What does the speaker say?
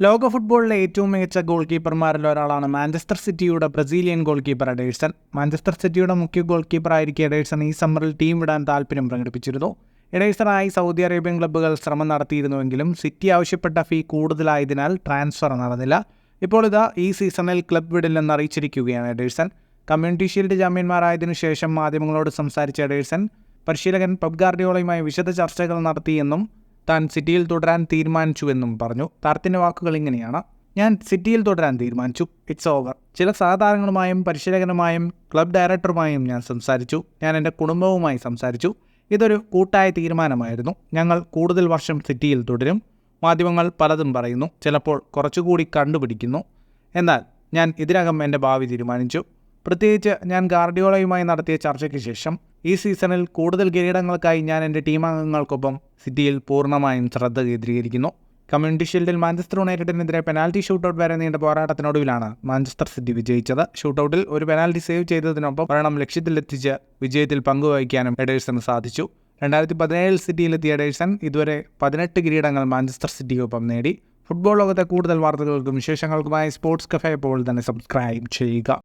ലോക ഫുട്ബോളിലെ ഏറ്റവും മികച്ച ഗോൾ കീപ്പർമാരിൽ ഒരാളാണ് മാഞ്ചസ്റ്റർ സിറ്റിയുടെ Brazilian goal keeper Ederson. Manchester സിറ്റിയുടെ മുഖ്യ ഗോൾ കീപ്പറായിരിക്കെ എഡേഴ്സൺ ഈ സമ്മറിൽ ടീം വിടാൻ താല്പര്യം പ്രകടിപ്പിച്ചിരുന്നു. എഡേഴ്സണായി സൗദി അറേബ്യൻ ക്ലബ്ബുകൾ ശ്രമം നടത്തിയിരുന്നുവെങ്കിലും സിറ്റി ആവശ്യപ്പെട്ട ഫീ കൂടുതലായതിനാൽ ട്രാൻസ്ഫർ നടന്നില്ല. ഇപ്പോൾ ഈ സീസണിൽ ക്ലബ് വിടില്ലെന്ന് അറിയിച്ചിരിക്കുകയാണ് എഡേഴ്സൺ. കമ്മ്യൂണിറ്റി ഷീൽഡ് ചാമ്പ്യന്മാരായതിനു ശേഷം മാധ്യമങ്ങളോട് സംസാരിച്ച എഡേഴ്സൺ പരിശീലകൻ പെപ് ഗാർഡിയോളയുമായി വിശദ ചർച്ചകൾ നടത്തിയെന്നും താൻ സിറ്റിയിൽ തുടരാൻ തീരുമാനിച്ചുവെന്നും പറഞ്ഞു. താരത്തിൻ്റെ വാക്കുകൾ ഇങ്ങനെയാണ്: ഞാൻ സിറ്റിയിൽ തുടരാൻ തീരുമാനിച്ചു. It's over. ചില സഹതാരങ്ങളുമായും പരിശീലകനുമായും ക്ലബ് ഡയറക്ടറുമായും ഞാൻ സംസാരിച്ചു. ഞാൻ എൻ്റെ കുടുംബവുമായി സംസാരിച്ചു. ഇതൊരു കൂട്ടായ തീരുമാനമായിരുന്നു. ഞങ്ങൾ കൂടുതൽ വർഷം സിറ്റിയിൽ തുടരും. മാധ്യമങ്ങൾ പലതും പറയുന്നു, ചിലപ്പോൾ കുറച്ചുകൂടി കണ്ടുപിടിക്കുന്നു. എന്നാൽ ഞാൻ ഇതിനകം എൻ്റെ ഭാവി തീരുമാനിച്ചു. പ്രത്യേകിച്ച് ഞാൻ ഗാർഡിയോളയുമായി നടത്തിയ ചർച്ചയ്ക്ക് ശേഷം ഈ സീസണിൽ കൂടുതൽ കിരീടങ്ങൾക്കായി ഞാൻ എൻ്റെ ടീമംഗങ്ങൾക്കൊപ്പം സിറ്റിയിൽ പൂർണ്ണമായും ശ്രദ്ധ കേന്ദ്രീകരിക്കുന്നു. കമ്മ്യൂണിറ്റി ഷീൽഡിൽ മാഞ്ചസ്റ്റർ യുണൈറ്റഡിനെതിരെ പെനാൽറ്റി ഷൂട്ടൗട്ട് വരെ നീണ്ട പോരാട്ടത്തിനൊടുവിലാണ് മാഞ്ചസ്റ്റർ സിറ്റി വിജയിച്ചത്. ഷൂട്ടൗട്ടിൽ ഒരു പെനാൽറ്റി സേവ് ചെയ്തതിനൊപ്പം ഒരെണ്ണം ലക്ഷ്യത്തിലെത്തിച്ച് വിജയത്തിൽ പങ്കുവഹിക്കാനും എഡേഴ്സന് സാധിച്ചു. 2017 സിറ്റിയിലെത്തിയ എഡേഴ്സൺ ഇതുവരെ 18 കിരീടങ്ങൾ മാഞ്ചസ്റ്റർ സിറ്റിക്കൊപ്പം നേടി. ഫുട്ബോൾ ലോകത്തെ കൂടുതൽ വാർത്തകൾക്കും വിശേഷങ്ങൾക്കുമായി സ്പോർട്സ് കഫേ ഇപ്പോൾ തന്നെ സബ്സ്ക്രൈബ് ചെയ്യുക.